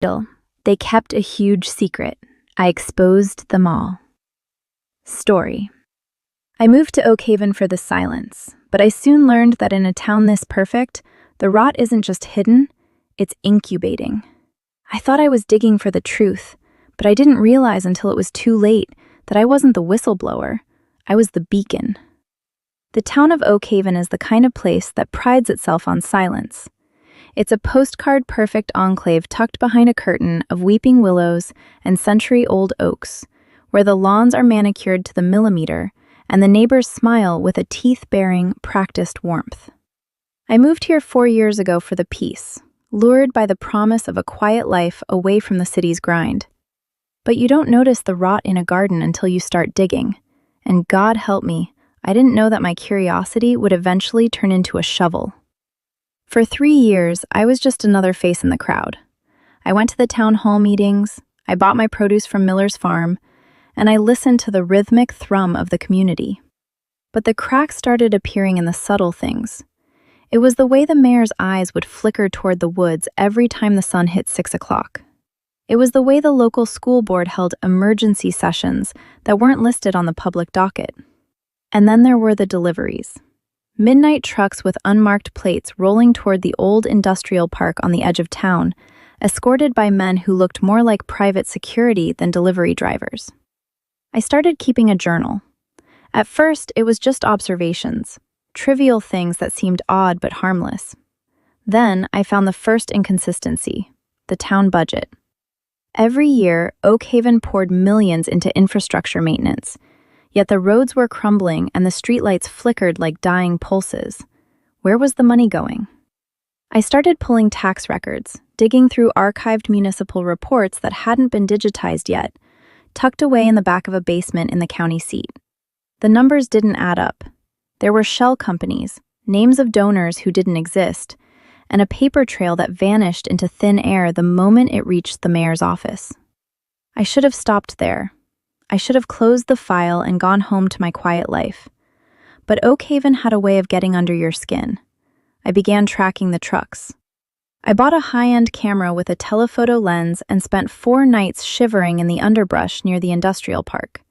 They kept a huge secret. I exposed them all. Story. I moved to Oak Haven for the silence, but I soon learned that in a town this perfect, the rot isn't just hidden, it's incubating. I thought I was digging for the truth, but I didn't realize until it was too late that I wasn't the whistleblower, I was the beacon. The town of Oak Haven is the kind of place that prides itself on silence. It's a postcard-perfect enclave tucked behind a curtain of weeping willows and century-old oaks, where the lawns are manicured to the millimeter and the neighbors smile with a teeth-baring, practiced warmth. I moved here 4 years ago for the peace, lured by the promise of a quiet life away from the city's grind. But you don't notice the rot in a garden until you start digging. And God help me, I didn't know that my curiosity would eventually turn into a shovel. For 3 years, I was just another face in the crowd. I went to the town hall meetings, I bought my produce from Miller's farm, and I listened to the rhythmic thrum of the community. But the cracks started appearing in the subtle things. It was the way the mayor's eyes would flicker toward the woods every time the sun hit 6 o'clock. It was the way the local school board held emergency sessions that weren't listed on the public docket. And then there were the deliveries. Midnight trucks with unmarked plates rolling toward the old industrial park on the edge of town, escorted by men who looked more like private security than delivery drivers. I started keeping a journal. At first, it was just observations, trivial things that seemed odd but harmless. Then I found the first inconsistency, the town budget. Every year, Oak Haven poured millions into infrastructure maintenance, yet the roads were crumbling and the streetlights flickered like dying pulses. Where was the money going? I started pulling tax records, digging through archived municipal reports that hadn't been digitized yet, tucked away in the back of a basement in the county seat. The numbers didn't add up. There were shell companies, names of donors who didn't exist, and a paper trail that vanished into thin air the moment it reached the mayor's office. I should have stopped there. I should have closed the file and gone home to my quiet life. But Oak Haven had a way of getting under your skin. I began tracking the trucks. I bought a high-end camera with a telephoto lens and spent 4 nights shivering in the underbrush near the industrial park.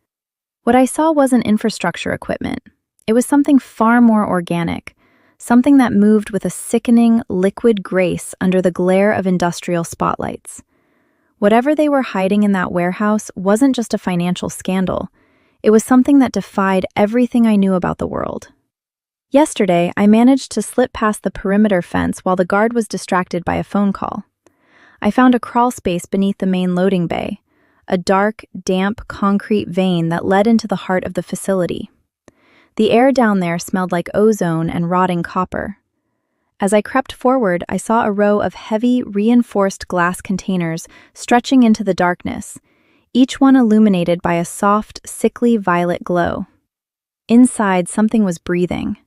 What I saw wasn't infrastructure equipment. It was something far more organic, something that moved with a sickening, liquid grace under the glare of industrial spotlights. Whatever they were hiding in that warehouse wasn't just a financial scandal. It was something that defied everything I knew about the world. Yesterday, I managed to slip past the perimeter fence while the guard was distracted by a phone call. I found a crawl space beneath the main loading bay, a dark, damp concrete vein that led into the heart of the facility. The air down there smelled like ozone and rotting copper. As I crept forward, I saw a row of heavy, reinforced glass containers stretching into the darkness, each one illuminated by a soft, sickly violet glow. Inside, something was breathing.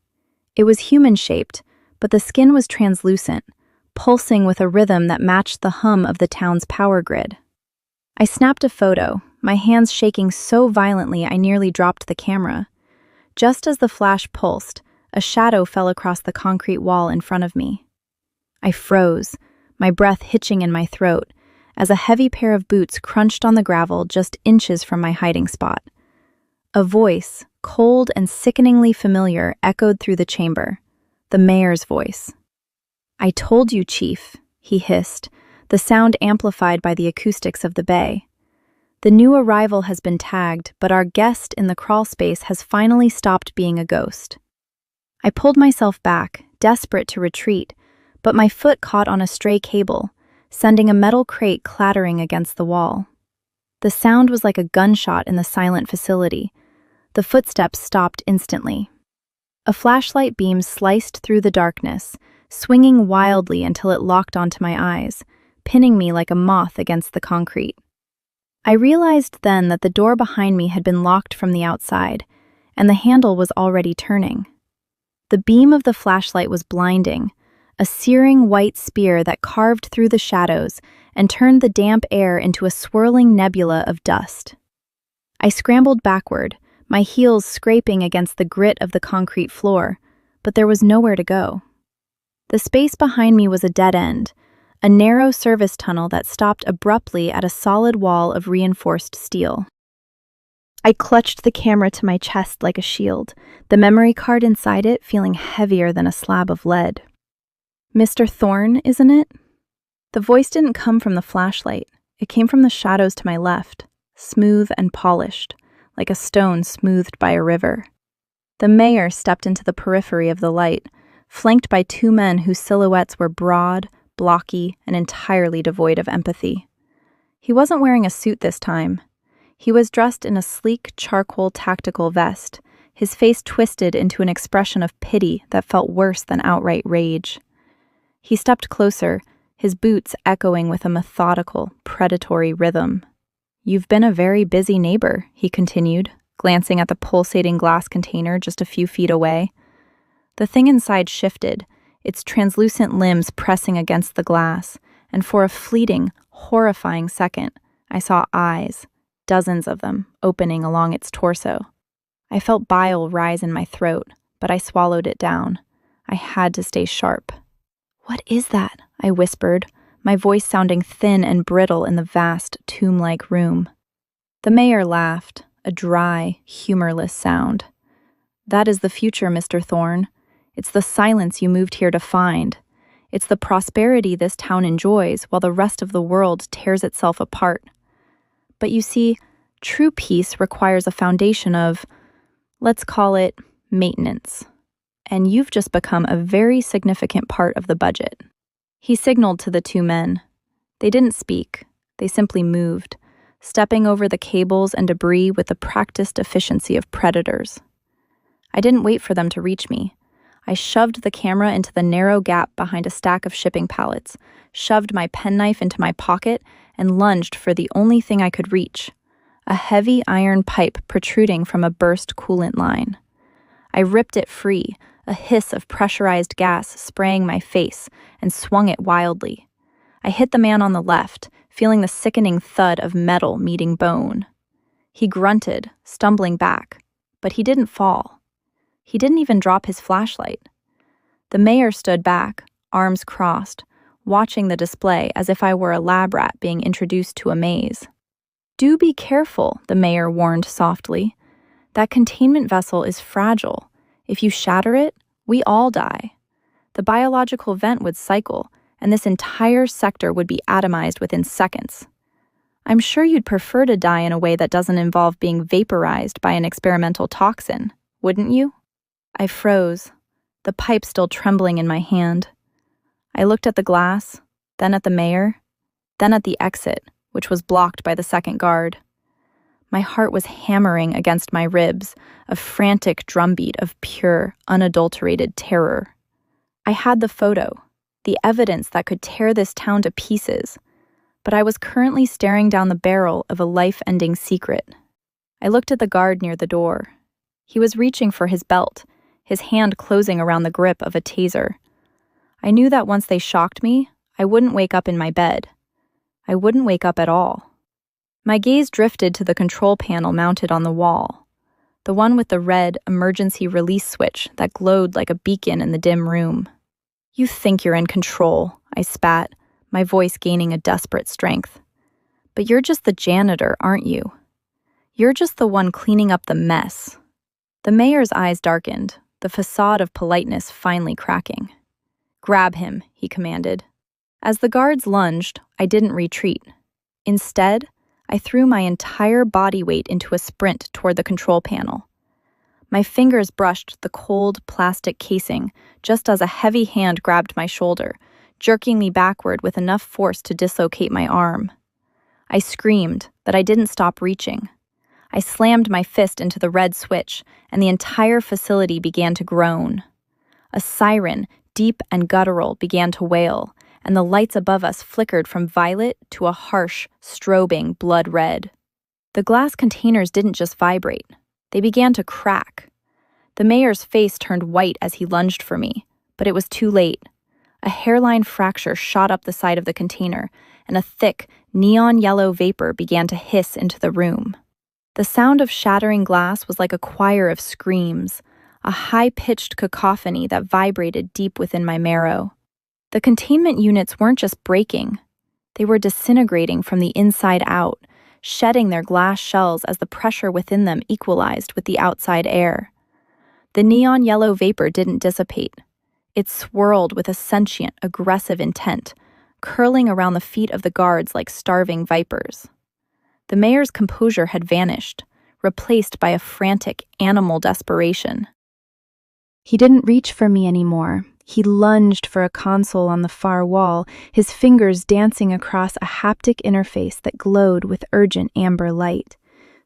It was human-shaped, but the skin was translucent, pulsing with a rhythm that matched the hum of the town's power grid. I snapped a photo, my hands shaking so violently I nearly dropped the camera. Just as the flash pulsed, a shadow fell across the concrete wall in front of me. I froze, my breath hitching in my throat, as a heavy pair of boots crunched on the gravel just inches from my hiding spot. A voice, cold and sickeningly familiar, echoed through the chamber. The mayor's voice. "I told you, Chief," he hissed, the sound amplified by the acoustics of the bay. "The new arrival has been tagged, but our guest in the crawl space has finally stopped being a ghost." I pulled myself back, desperate to retreat, but my foot caught on a stray cable, sending a metal crate clattering against the wall. The sound was like a gunshot in the silent facility. The footsteps stopped instantly. A flashlight beam sliced through the darkness, swinging wildly until it locked onto my eyes, pinning me like a moth against the concrete. I realized then that the door behind me had been locked from the outside, and the handle was already turning. The beam of the flashlight was blinding, a searing white spear that carved through the shadows and turned the damp air into a swirling nebula of dust. I scrambled backward, my heels scraping against the grit of the concrete floor, but there was nowhere to go. The space behind me was a dead end, a narrow service tunnel that stopped abruptly at a solid wall of reinforced steel. I clutched the camera to my chest like a shield, the memory card inside it feeling heavier than a slab of lead. "Mr. Thorne, isn't it?" The voice didn't come from the flashlight. It came from the shadows to my left, smooth and polished, like a stone smoothed by a river. The mayor stepped into the periphery of the light, flanked by two men whose silhouettes were broad, blocky, and entirely devoid of empathy. He wasn't wearing a suit this time. He was dressed in a sleek charcoal tactical vest, his face twisted into an expression of pity that felt worse than outright rage. He stepped closer, his boots echoing with a methodical, predatory rhythm. "You've been a very busy neighbor," he continued, glancing at the pulsating glass container just a few feet away. The thing inside shifted, its translucent limbs pressing against the glass, and for a fleeting, horrifying second, I saw eyes, dozens of them, opening along its torso. I felt bile rise in my throat, but I swallowed it down. I had to stay sharp. "What is that?" I whispered, my voice sounding thin and brittle in the vast, tomb-like room. The mayor laughed, a dry, humorless sound. "That is the future, Mr. Thorne. It's the silence you moved here to find. It's the prosperity this town enjoys while the rest of the world tears itself apart. But you see, true peace requires a foundation of, let's call it, maintenance. And you've just become a very significant part of the budget." He signaled to the two men. They didn't speak. They simply moved, stepping over the cables and debris with the practiced efficiency of predators. I didn't wait for them to reach me. I shoved the camera into the narrow gap behind a stack of shipping pallets, shoved my penknife into my pocket, and lunged for the only thing I could reach, a heavy iron pipe protruding from a burst coolant line. I ripped it free, a hiss of pressurized gas spraying my face, and swung it wildly. I hit the man on the left, feeling the sickening thud of metal meeting bone. He grunted, stumbling back, but he didn't fall. He didn't even drop his flashlight. The mayor stood back, arms crossed, watching the display as if I were a lab rat being introduced to a maze. "Do be careful," the mayor warned softly. "That containment vessel is fragile. If you shatter it, we all die. The biological vent would cycle, and this entire sector would be atomized within seconds. I'm sure you'd prefer to die in a way that doesn't involve being vaporized by an experimental toxin, wouldn't you?" I froze, the pipe still trembling in my hand. I looked at the glass, then at the mayor, then at the exit, which was blocked by the second guard. My heart was hammering against my ribs, a frantic drumbeat of pure, unadulterated terror. I had the photo, the evidence that could tear this town to pieces, but I was currently staring down the barrel of a life-ending secret. I looked at the guard near the door. He was reaching for his belt, his hand closing around the grip of a taser. I knew that once they shocked me, I wouldn't wake up in my bed. I wouldn't wake up at all. My gaze drifted to the control panel mounted on the wall, the one with the red emergency release switch that glowed like a beacon in the dim room. "You think you're in control," I spat, my voice gaining a desperate strength. "But you're just the janitor, aren't you? You're just the one cleaning up the mess." The mayor's eyes darkened, the facade of politeness finally cracking. "Grab him," he commanded. As the guards lunged, I didn't retreat. Instead, I threw my entire body weight into a sprint toward the control panel. My fingers brushed the cold plastic casing just as a heavy hand grabbed my shoulder, jerking me backward with enough force to dislocate my arm. I screamed, but I didn't stop reaching. I slammed my fist into the red switch, and the entire facility began to groan. A siren, deep and guttural, began to wail, and the lights above us flickered from violet to a harsh, strobing blood red. The glass containers didn't just vibrate. They began to crack. The mayor's face turned white as he lunged for me, but it was too late. A hairline fracture shot up the side of the container, and a thick, neon yellow vapor began to hiss into the room. The sound of shattering glass was like a choir of screams, a high-pitched cacophony that vibrated deep within my marrow. The containment units weren't just breaking, they were disintegrating from the inside out, shedding their glass shells as the pressure within them equalized with the outside air. The neon yellow vapor didn't dissipate. It swirled with a sentient, aggressive intent, curling around the feet of the guards like starving vipers. The mayor's composure had vanished, replaced by a frantic, animal desperation. He didn't reach for me anymore. He lunged for a console on the far wall, his fingers dancing across a haptic interface that glowed with urgent amber light.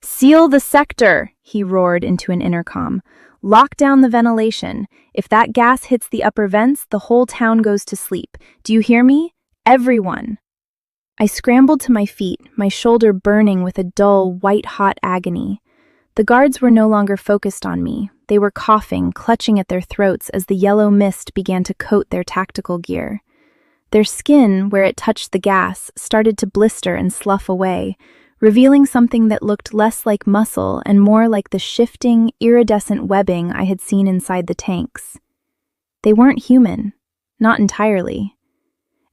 "Seal the sector!" he roared into an intercom. "Lock down the ventilation. If that gas hits the upper vents, the whole town goes to sleep. Do you hear me? Everyone!" I scrambled to my feet, my shoulder burning with a dull, white-hot agony. The guards were no longer focused on me. They were coughing, clutching at their throats as the yellow mist began to coat their tactical gear. Their skin, where it touched the gas, started to blister and slough away, revealing something that looked less like muscle and more like the shifting, iridescent webbing I had seen inside the tanks. They weren't human, not entirely.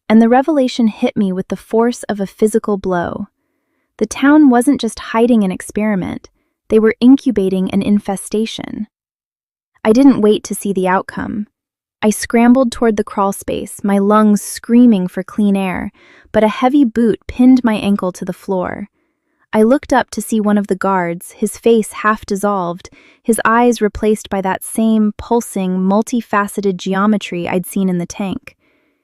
And the revelation hit me with the force of a physical blow. The town wasn't just hiding an experiment, they were incubating an infestation. I didn't wait to see the outcome. I scrambled toward the crawl space, my lungs screaming for clean air, but a heavy boot pinned my ankle to the floor. I looked up to see one of the guards, his face half dissolved, his eyes replaced by that same pulsing, multifaceted geometry I'd seen in the tank.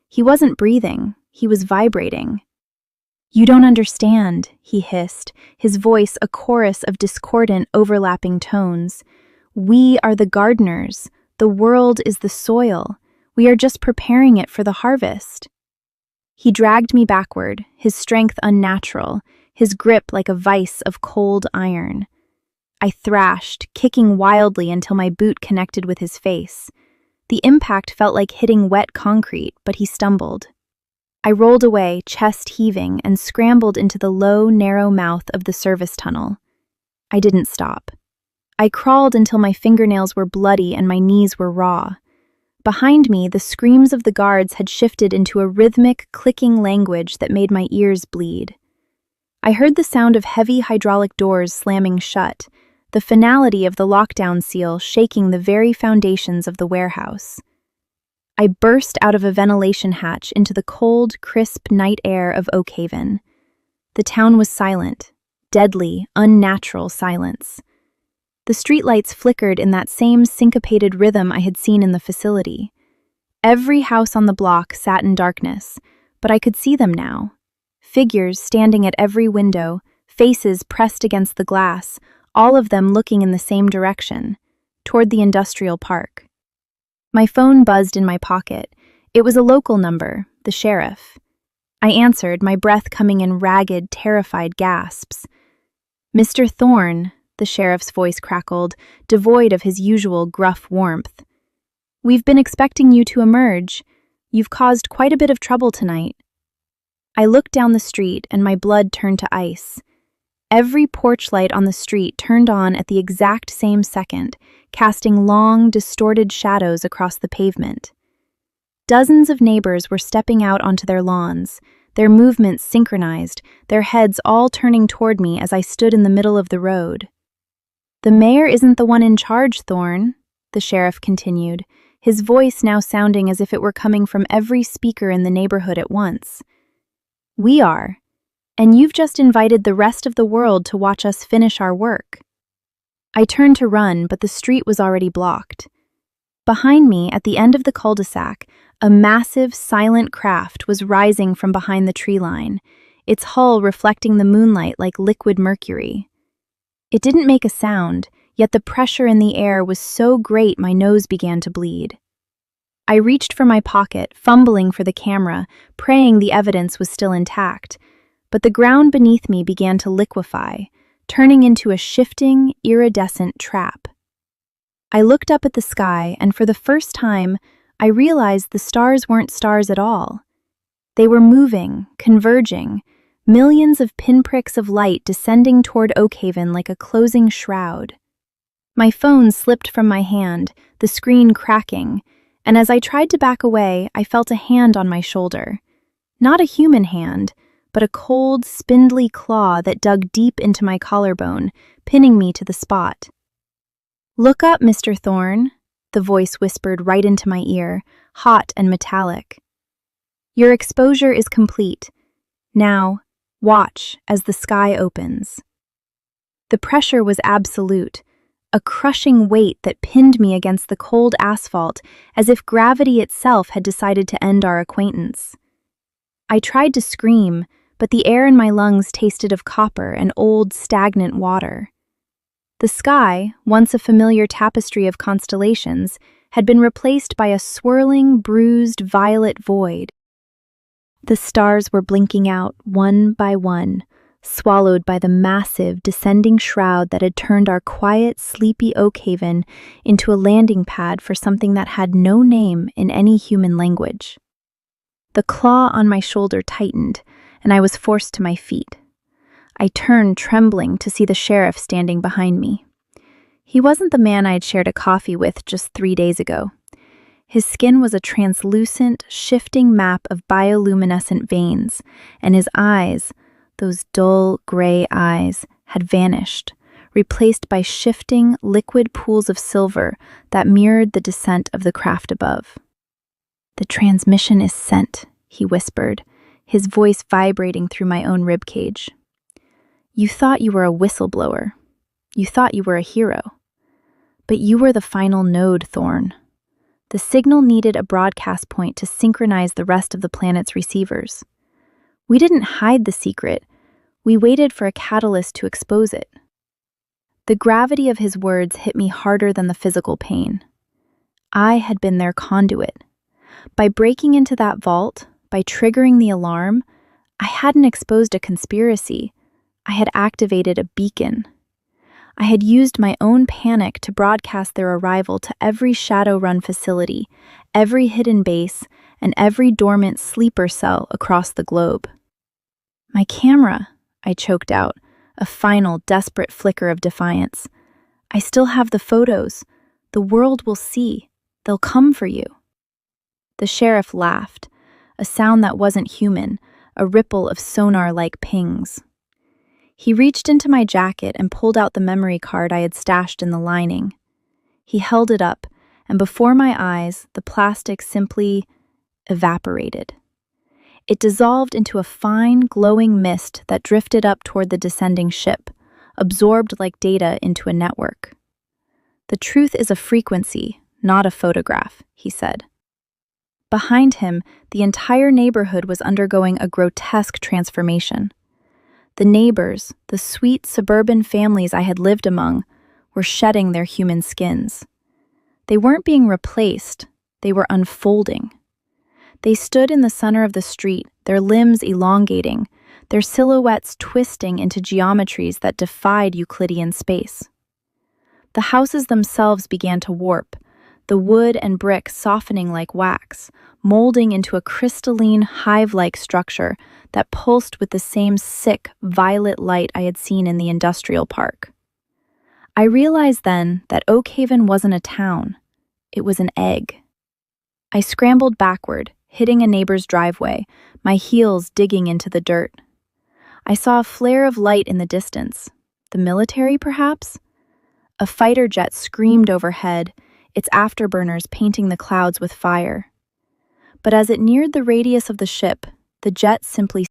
He wasn't breathing, he was vibrating. "You don't understand," he hissed, his voice a chorus of discordant, overlapping tones. "We are the gardeners. The world is the soil. We are just preparing it for the harvest." He dragged me backward, his strength unnatural, his grip like a vise of cold iron. I thrashed, kicking wildly until my boot connected with his face. The impact felt like hitting wet concrete, but he stumbled. I rolled away, chest heaving, and scrambled into the low, narrow mouth of the service tunnel. I didn't stop. I crawled until my fingernails were bloody and my knees were raw. Behind me, the screams of the guards had shifted into a rhythmic, clicking language that made my ears bleed. I heard the sound of heavy hydraulic doors slamming shut, the finality of the lockdown seal shaking the very foundations of the warehouse. I burst out of a ventilation hatch into the cold, crisp night air of Oak Haven. The town was silent, deadly, unnatural silence. The streetlights flickered in that same syncopated rhythm I had seen in the facility. Every house on the block sat in darkness, but I could see them now. Figures standing at every window, faces pressed against the glass, all of them looking in the same direction, toward the industrial park. My phone buzzed in my pocket. It was a local number, the sheriff. I answered, my breath coming in ragged, terrified gasps. "Mr. Thorne," the sheriff's voice crackled, devoid of his usual gruff warmth. "We've been expecting you to emerge. You've caused quite a bit of trouble tonight." I looked down the street and my blood turned to ice. Every porch light on the street turned on at the exact same second, casting long, distorted shadows across the pavement. Dozens of neighbors were stepping out onto their lawns, their movements synchronized, their heads all turning toward me as I stood in the middle of the road. "The mayor isn't the one in charge, Thorne," the sheriff continued, his voice now sounding as if it were coming from every speaker in the neighborhood at once. "We are. And you've just invited the rest of the world to watch us finish our work." I turned to run, but the street was already blocked. Behind me, at the end of the cul-de-sac, a massive, silent craft was rising from behind the tree line, its hull reflecting the moonlight like liquid mercury. It didn't make a sound, yet the pressure in the air was so great my nose began to bleed. I reached for my pocket, fumbling for the camera, praying the evidence was still intact. But the ground beneath me began to liquefy, turning into a shifting, iridescent trap. I looked up at the sky, and for the first time, I realized the stars weren't stars at all. They were moving, converging, millions of pinpricks of light descending toward Oak Haven like a closing shroud. My phone slipped from my hand, the screen cracking, and as I tried to back away, I felt a hand on my shoulder. Not a human hand, but a cold, spindly claw that dug deep into my collarbone, pinning me to the spot. "Look up, Mr. Thorne," the voice whispered right into my ear, hot and metallic. "Your exposure is complete. Now, watch as the sky opens." The pressure was absolute, a crushing weight that pinned me against the cold asphalt as if gravity itself had decided to end our acquaintance. I tried to scream, but the air in my lungs tasted of copper and old, stagnant water. The sky, once a familiar tapestry of constellations, had been replaced by a swirling, bruised, violet void. The stars were blinking out one by one, swallowed by the massive, descending shroud that had turned our quiet, sleepy Oak Haven into a landing pad for something that had no name in any human language. The claw on my shoulder tightened, and I was forced to my feet. I turned, trembling, to see the sheriff standing behind me. He wasn't the man I had shared a coffee with just 3 days ago. His skin was a translucent, shifting map of bioluminescent veins, and his eyes, those dull, gray eyes, had vanished, replaced by shifting, liquid pools of silver that mirrored the descent of the craft above. "The transmission is sent," he whispered, his voice vibrating through my own ribcage. "You thought you were a whistleblower. You thought you were a hero. But you were the final node, Thorne. The signal needed a broadcast point to synchronize the rest of the planet's receivers. We didn't hide the secret. We waited for a catalyst to expose it." The gravity of his words hit me harder than the physical pain. I had been their conduit. By breaking into that vault, by triggering the alarm, I hadn't exposed a conspiracy. I had activated a beacon. I had used my own panic to broadcast their arrival to every Shadowrun facility, every hidden base, and every dormant sleeper cell across the globe. "My camera," I choked out, a final, desperate flicker of defiance. "I still have the photos. The world will see. They'll come for you." The sheriff laughed, a sound that wasn't human, a ripple of sonar-like pings. He reached into my jacket and pulled out the memory card I had stashed in the lining. He held it up, and before my eyes, the plastic simply evaporated. It dissolved into a fine, glowing mist that drifted up toward the descending ship, absorbed like data into a network. "The truth is a frequency, not a photograph," he said. Behind him, the entire neighborhood was undergoing a grotesque transformation. The neighbors, the sweet suburban families I had lived among, were shedding their human skins. They weren't being replaced, they were unfolding. They stood in the center of the street, their limbs elongating, their silhouettes twisting into geometries that defied Euclidean space. The houses themselves began to warp, the wood and brick softening like wax, molding into a crystalline, hive-like structure that pulsed with the same sick, violet light I had seen in the industrial park. I realized then that Oak Haven wasn't a town. It was an egg. I scrambled backward, hitting a neighbor's driveway, my heels digging into the dirt. I saw a flare of light in the distance. The military, perhaps? A fighter jet screamed overhead, its afterburners painting the clouds with fire. But as it neared the radius of the ship, the jet simply